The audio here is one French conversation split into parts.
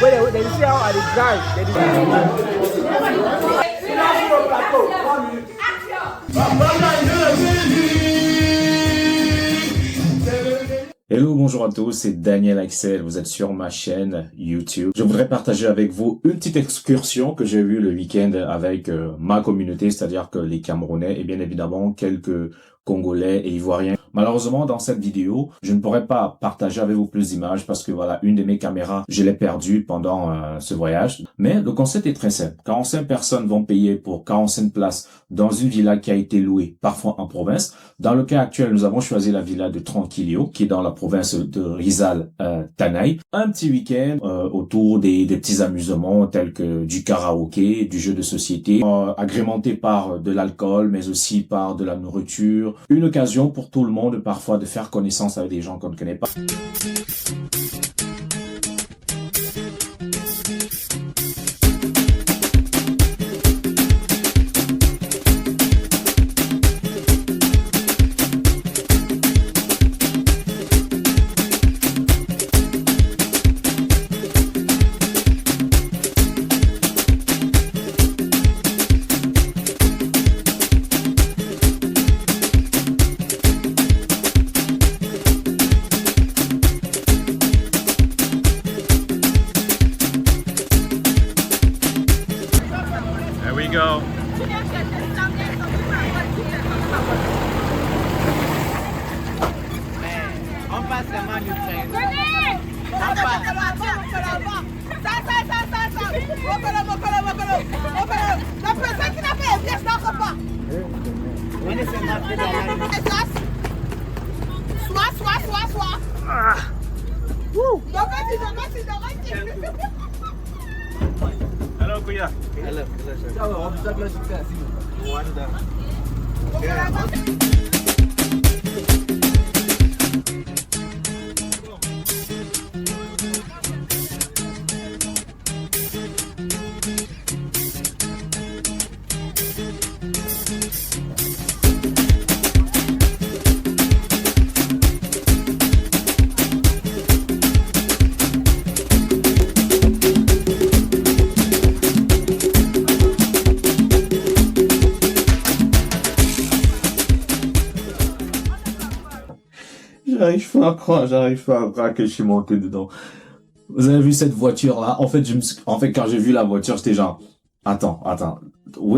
Wait, you see how I drive? Hello, bonjour à tous, c'est Daniel Axel, vous êtes sur ma chaîne YouTube. Je voudrais partager avec vous une petite excursion que j'ai eue le week-end avec ma communauté, c'est-à-dire que les Camerounais et bien évidemment quelques Congolais et Ivoiriens. Malheureusement, dans cette vidéo, je ne pourrais pas partager avec vous plus d'images parce que voilà, une de mes caméras, je l'ai perdue pendant ce voyage. Mais le concept est très simple. 45 personnes vont payer pour 45 places dans une villa qui a été louée, parfois en province. Dans le cas actuel, nous avons choisi la villa de Tranquillo, qui est dans la province de Rizal, Tanaï. Un petit week-end autour des petits amusements tels que du karaoké, du jeu de société, agrémenté par de l'alcool, mais aussi par de la nourriture. Une occasion pour tout le monde parfois de faire connaissance avec des gens qu'on ne connaît pas. There we go. On passe la main du train. La personne qui n'a pas bien ça pas. Soit. Hello, Kuya. J'arrive pas à croire que je suis monté dedans. Vous avez vu cette voiture-là? En fait, quand j'ai vu la voiture, j'étais genre, attends,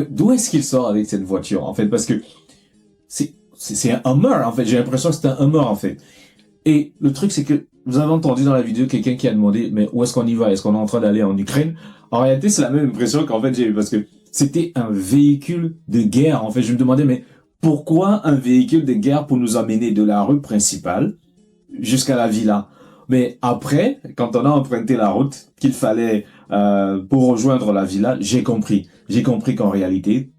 d'où est-ce qu'il sort avec cette voiture? En fait, parce que c'est un Hummer, en fait. J'ai l'impression que c'est un Hummer, en fait. Et le truc, c'est que vous avez entendu dans la vidéo quelqu'un qui a demandé, mais où est-ce qu'on y va? Est-ce qu'on est en train d'aller en Ukraine? En réalité, c'est la même impression qu'en fait j'ai eu, parce que c'était un véhicule de guerre. En fait, je me demandais, mais pourquoi un véhicule de guerre pour nous amener de la rue principale jusqu'à la villa? Mais après, quand on a emprunté la route qu'il fallait pour rejoindre la villa, j'ai compris qu'en réalité,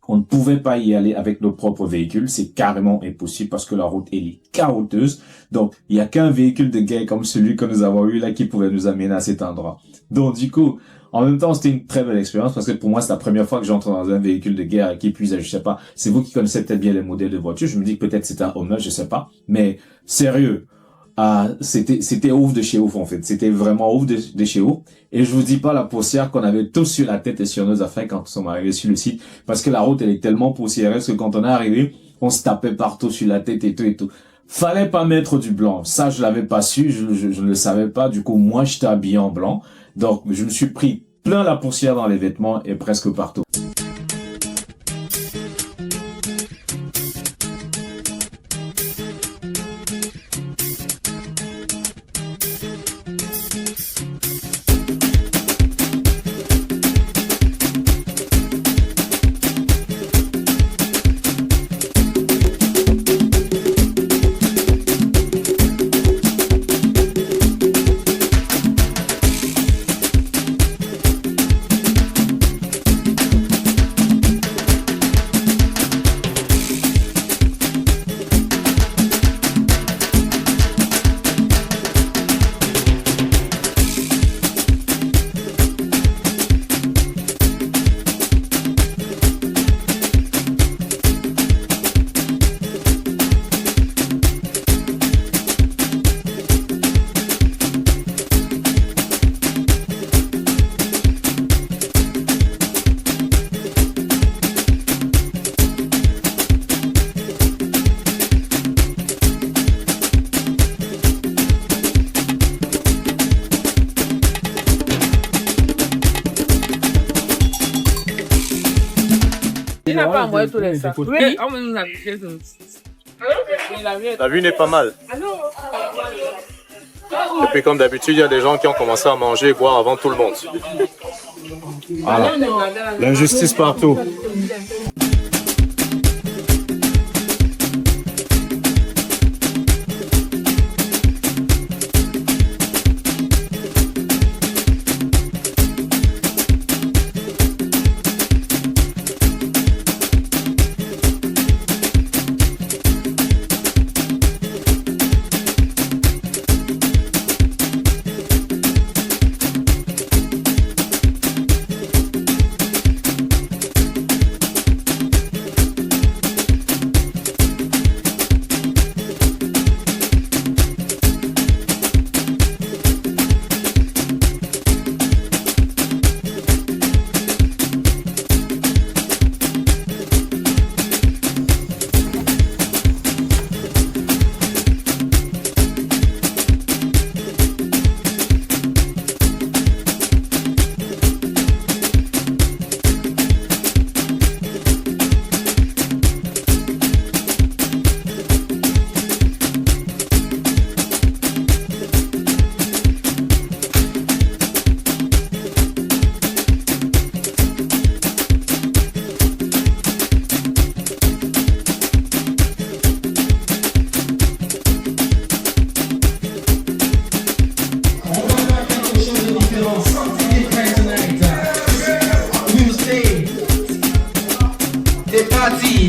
on ne pouvait pas y aller avec nos propres véhicules. C'est carrément impossible parce que la route est chaoteuse. Donc, il n'y a qu'un véhicule de guerre comme celui que nous avons eu là qui pouvait nous amener à cet endroit. Donc, du coup, en même temps, c'était une très belle expérience parce que pour moi, c'est la première fois que j'entre dans un véhicule de guerre qui puisse, je sais pas, c'est vous qui connaissez peut-être bien les modèles de voitures. Je me dis que peut-être c'était un Hummer, je sais pas. Mais, sérieux, c'était ouf de chez ouf, en fait. C'était vraiment ouf de chez ouf. Et je vous dis pas la poussière qu'on avait tous sur la tête et sur nos affaires quand nous sommes arrivés sur le site. Parce que la route, elle est tellement poussiéreuse que quand on est arrivé, on se tapait partout sur la tête et tout. Fallait pas mettre du blanc. Ça, je l'avais pas su. Je ne le savais pas. Du coup, moi, j'étais habillé en blanc. Donc, je me suis pris plein la poussière dans les vêtements et presque partout. n'a pas envoyé tous les sacs. Oui. La vue n'est pas mal. Et puis comme d'habitude, il y a des gens qui ont commencé à manger et boire avant tout le monde. Voilà. L'injustice partout.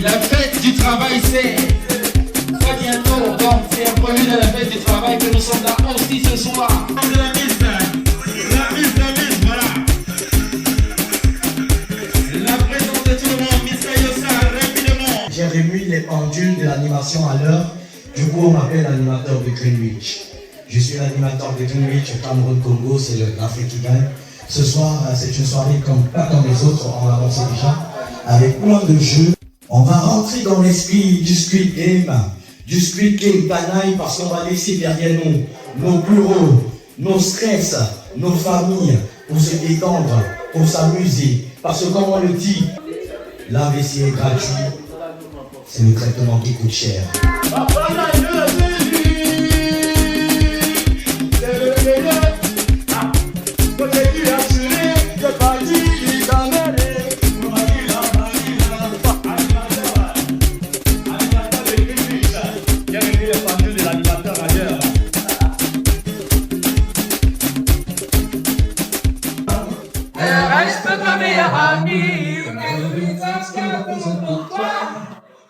La fête du travail, c'est très bientôt. Donc, c'est un premier de la fête du travail que nous sommes là aussi ce soir. La mise, voilà. La présence de tout le monde, Miss Kayosa, rapidement. J'ai remis les pendules de l'animation à l'heure. Du coup, on m'appelle l'animateur de Greenwich. Je suis l'animateur de Greenwich au Cameroun-Congo, c'est l'Afrique qui gagne. Ce soir, c'est une soirée pas comme les autres, on l'a annoncé déjà, avec plein de jeux. On va rentrer dans l'esprit du Squid Game canaille, parce qu'on va laisser derrière nous nos bureaux, nos stress, nos familles, pour se détendre, pour s'amuser. Parce que comme on le dit, l'AVC est gratuit, c'est le traitement qui coûte cher.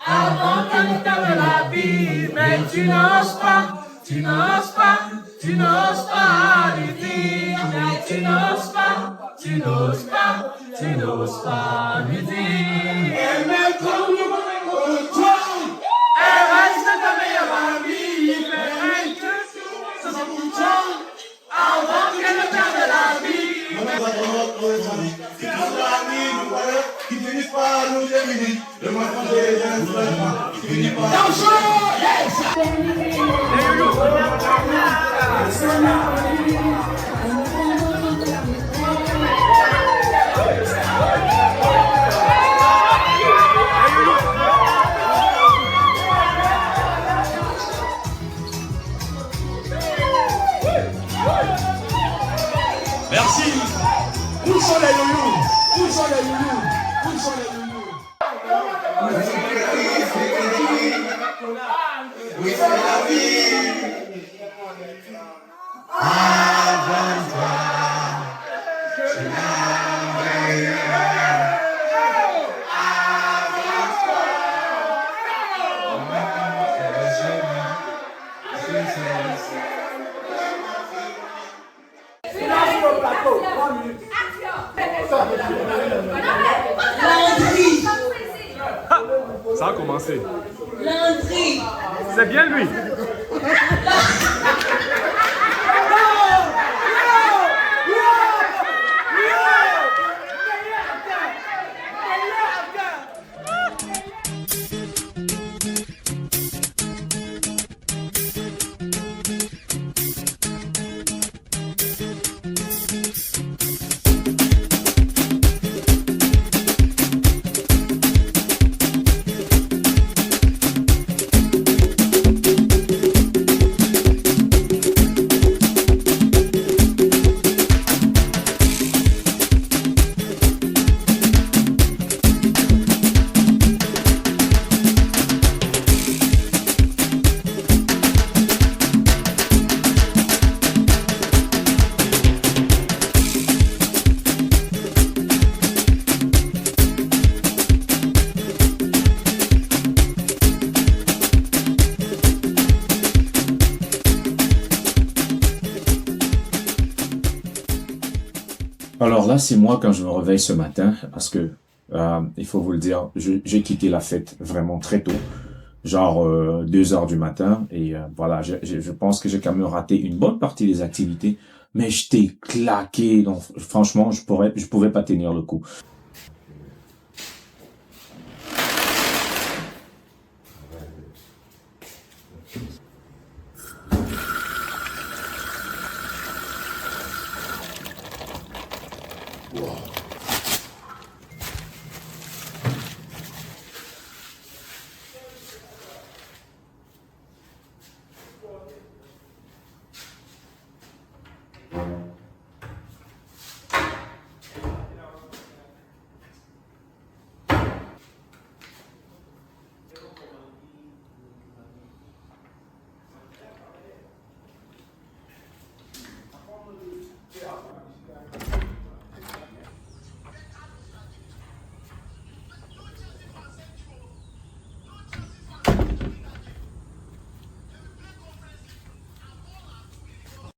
Avant qu'elle ne t'aime la vie, mais tu n'oses pas, tu n'oses pas, tu n'oses pas lui dire, mais tu n'oses pas, tu n'oses pas, tu n'oses pas lui dire. Elle me comme toi, elle reste ta meilleure amie, mais elle te souffre pour toi, avant qu'elle ne t'aime la vie. Qui finissent par nous éliminer, le mensonge des gens qui finissent par merci. Où sont les loulous? Où sont les loulous? Où sont les loulous? Oui, c'est la vie. Avant toi, je n'avais rien. Avant toi, Ça a commencé. Landry. C'est bien lui. Alors là, c'est moi quand je me réveille ce matin, parce que il faut vous le dire, j'ai quitté la fête vraiment très tôt, genre 2 heures du matin, et voilà, je pense que j'ai quand même raté une bonne partie des activités, mais j'étais claqué, donc franchement, je pouvais pas tenir le coup.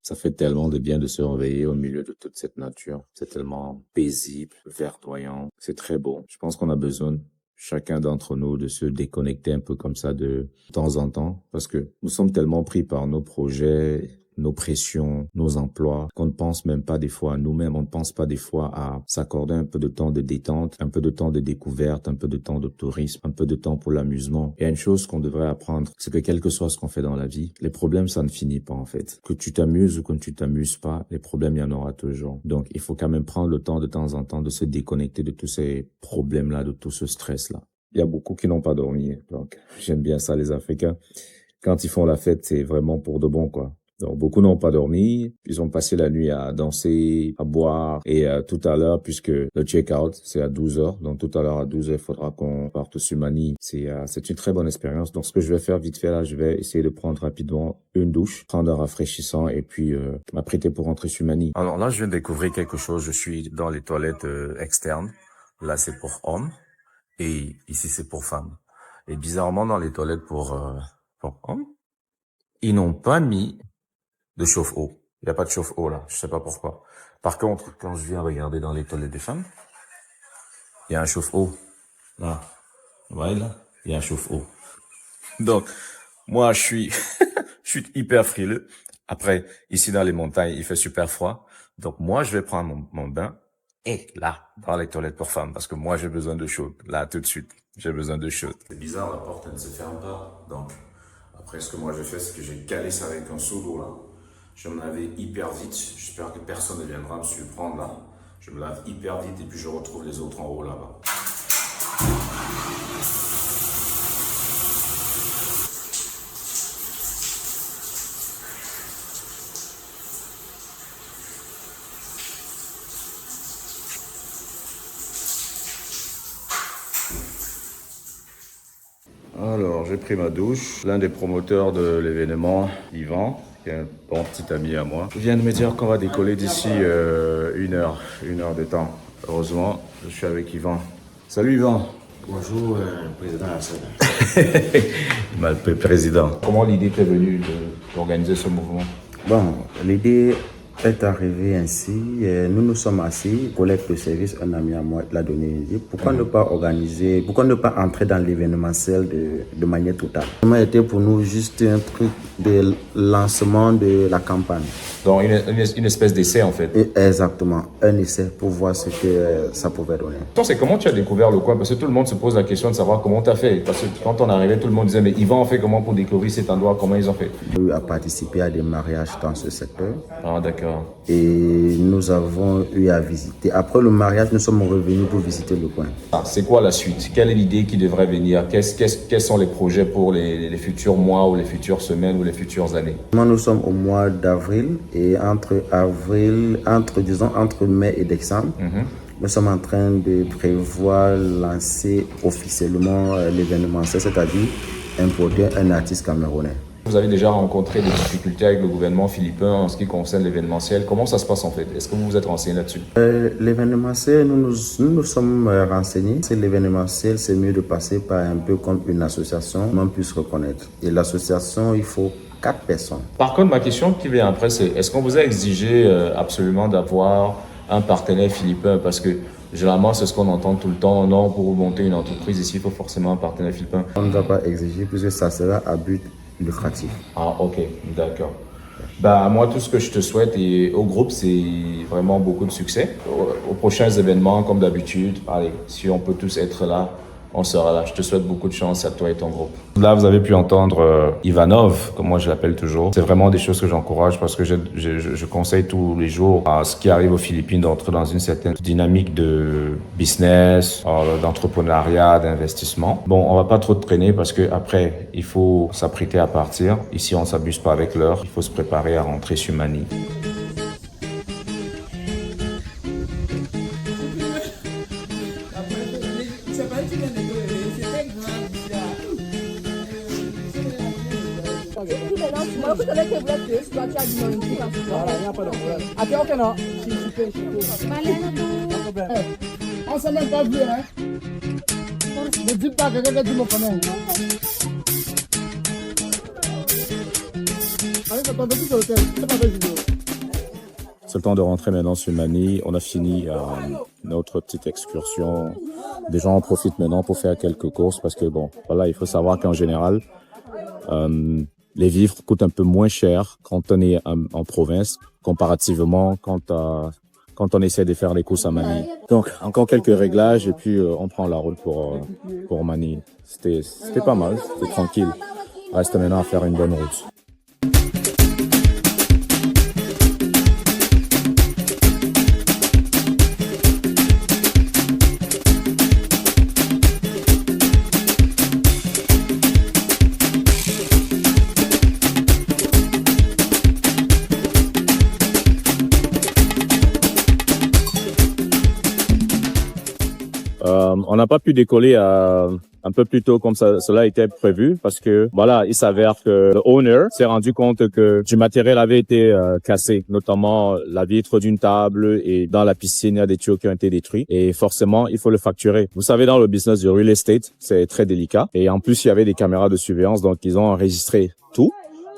Ça fait tellement de bien de se réveiller au milieu de toute cette nature. C'est tellement paisible, verdoyant. C'est très beau. Je pense qu'on a besoin, chacun d'entre nous, de se déconnecter un peu comme ça de temps en temps, parce que nous sommes tellement pris par nos projets, nos pressions, nos emplois, qu'on ne pense même pas des fois à nous-mêmes, on ne pense pas des fois à s'accorder un peu de temps de détente, un peu de temps de découverte, un peu de temps de tourisme, un peu de temps pour l'amusement. Il y a une chose qu'on devrait apprendre, c'est que quel que soit ce qu'on fait dans la vie, les problèmes, ça ne finit pas en fait. Que tu t'amuses ou que tu t'amuses pas, les problèmes, il y en aura toujours. Donc, il faut quand même prendre le temps de temps en temps de se déconnecter de tous ces problèmes-là, de tout ce stress-là. Il y a beaucoup qui n'ont pas dormi, donc j'aime bien ça les Africains. Quand ils font la fête, c'est vraiment pour de bon, quoi. Donc, beaucoup n'ont pas dormi. Ils ont passé la nuit à danser, à boire. Et tout à l'heure, puisque le check-out, c'est à 12 heures. Donc, tout à l'heure, à 12 heures, il faudra qu'on parte sur Mani. C'est une très bonne expérience. Donc, ce que je vais faire vite fait, là, je vais essayer de prendre rapidement une douche, prendre un rafraîchissant et puis m'apprêter pour rentrer sur Mani. Alors là, je viens de découvrir quelque chose. Je suis dans les toilettes externes. Là, c'est pour hommes. Et ici, c'est pour femmes. Et bizarrement, dans les toilettes pour hommes, ils n'ont pas mis de chauffe-eau. Il n'y a pas de chauffe-eau là, je sais pas pourquoi. Par contre, quand je viens regarder dans les toilettes des femmes, il y a un chauffe-eau. Là, vous voyez là, il y a un chauffe-eau. Donc, moi je suis hyper frileux. Après, ici dans les montagnes, il fait super froid. Donc moi, je vais prendre mon bain et là, dans les toilettes pour femmes, parce que moi j'ai besoin de chaud. Là, tout de suite, j'ai besoin de chaud. C'est bizarre, la porte elle ne se ferme pas. Donc, après ce que moi je fais, c'est que j'ai calé ça avec un seau d'eau là. Je me lavais hyper vite, j'espère que personne ne viendra me surprendre là. Je me lave hyper vite et puis je retrouve les autres en haut là-bas. Alors, j'ai pris ma douche. L'un des promoteurs de l'événement, Yvan, qui est un bon petit ami à moi, vient de me dire qu'on va décoller d'ici une heure de temps. Heureusement, je suis avec Yvan. Salut Yvan. Bonjour, président Hassan. Président. Comment l'idée t'est venue d'organiser ce mouvement? Bon, l'idée est arrivée ainsi. Nous nous sommes assis, collègue de service, un ami à moi l'a donné une idée. Pourquoi ne pas organiser, pourquoi ne pas entrer dans l'événementiel de manière totale? Ça a été pour nous juste un truc de lancement de la campagne. Donc une espèce d'essai en fait. Et exactement, un essai pour voir ce que ça pouvait donner. C'est comment tu as découvert le coin? Parce que tout le monde se pose la question de savoir comment tu as fait. Parce que quand on arrivait, tout le monde disait mais Yvan a fait comment pour découvrir cet endroit? Comment ils ont fait? J'ai eu à participer à des mariages dans ce secteur. Ah d'accord. Et nous avons eu à visiter. Après le mariage, nous sommes revenus pour visiter le coin. C'est quoi la suite? Quelle est l'idée qui devrait venir? Quels sont les projets pour les futurs mois ou les futures semaines ou les futures années? Nous sommes au mois d'avril et entre mai et décembre, nous sommes en train de prévoir lancer officiellement l'événement, c'est-à-dire importer un artiste camerounais. Vous avez déjà rencontré des difficultés avec le gouvernement philippin en ce qui concerne l'événementiel. Comment ça se passe en fait? Est-ce que vous vous êtes renseigné là-dessus? L'événementiel, nous nous sommes renseignés. C'est l'événementiel, c'est mieux de passer par un peu comme une association, on puisse reconnaître. Et l'association, il faut 4 personnes. Par contre, ma question qui vient après, c'est est-ce qu'on vous a exigé absolument d'avoir un partenaire philippin parce que généralement, c'est ce qu'on entend tout le temps. Non, pour monter une entreprise ici, il faut forcément un partenaire philippin. On ne va pas exiger puisque ça sera à but lucratif. Ah, ok, d'accord. Bah, moi, tout ce que je te souhaite et au groupe, c'est vraiment beaucoup de succès. Aux prochains événements, comme d'habitude, allez, si on peut tous être là, on sera là. Je te souhaite beaucoup de chance à toi et ton groupe. Là, vous avez pu entendre Ivanov, comme moi je l'appelle toujours. C'est vraiment des choses que j'encourage parce que je conseille tous les jours à ce qui arrive aux Philippines d'entrer dans une certaine dynamique de business, d'entrepreneuriat, d'investissement. Bon, on va pas trop traîner parce que après, il faut s'apprêter à partir. Ici, on s'abuse pas avec l'heure. Il faut se préparer à rentrer sur Manille. On s'est même pas vu, hein. Ne dis pas que quelqu'un dit me connaît. C'est le temps de rentrer maintenant sur Manille. On a fini notre petite excursion. Des gens en profitent maintenant pour faire quelques courses parce que bon, voilà, il faut savoir qu'en général, les vivres coûtent un peu moins cher quand on est en province comparativement quand on essaie de faire les courses à Manille. Donc, encore quelques réglages et puis on prend la route pour Manille. C'était pas mal, c'était tranquille. Reste maintenant à faire une bonne route. On n'a pas pu décoller un peu plus tôt comme cela était prévu parce que voilà, il s'avère que le owner s'est rendu compte que du matériel avait été cassé, notamment la vitre d'une table et dans la piscine, il y a des tuyaux qui ont été détruits et forcément, il faut le facturer. Vous savez, dans le business du real estate, c'est très délicat et en plus, il y avait des caméras de surveillance, donc ils ont enregistré tout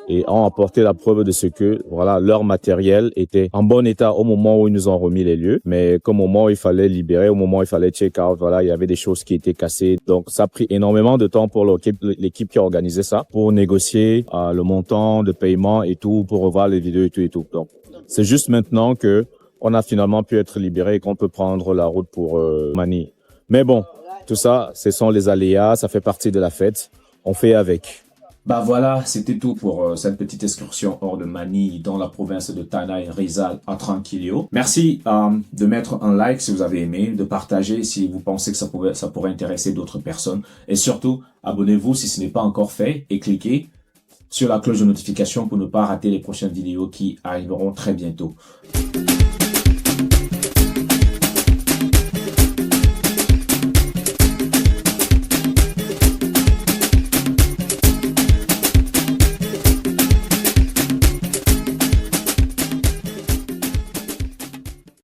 et ont apporté la preuve de ce que voilà, leur matériel était en bon état au moment où ils nous ont remis les lieux, mais qu'au moment où il fallait libérer, au moment où il fallait check out, voilà, il y avait des choses qui étaient cassées. Donc ça a pris énormément de temps pour l'équipe qui a organisé ça, pour négocier le montant de paiement et tout, pour revoir les vidéos et tout. Donc c'est juste maintenant que on a finalement pu être libéré et qu'on peut prendre la route pour Manille. Mais bon, tout ça, ce sont les aléas, ça fait partie de la fête. On fait avec. Bah voilà, c'était tout pour cette petite excursion hors de Manille dans la province de Tanay Rizal à Tranquillo. Merci de mettre un like si vous avez aimé, de partager si vous pensez que ça pourrait intéresser d'autres personnes. Et surtout, abonnez-vous si ce n'est pas encore fait et cliquez sur la cloche de notification pour ne pas rater les prochaines vidéos qui arriveront très bientôt.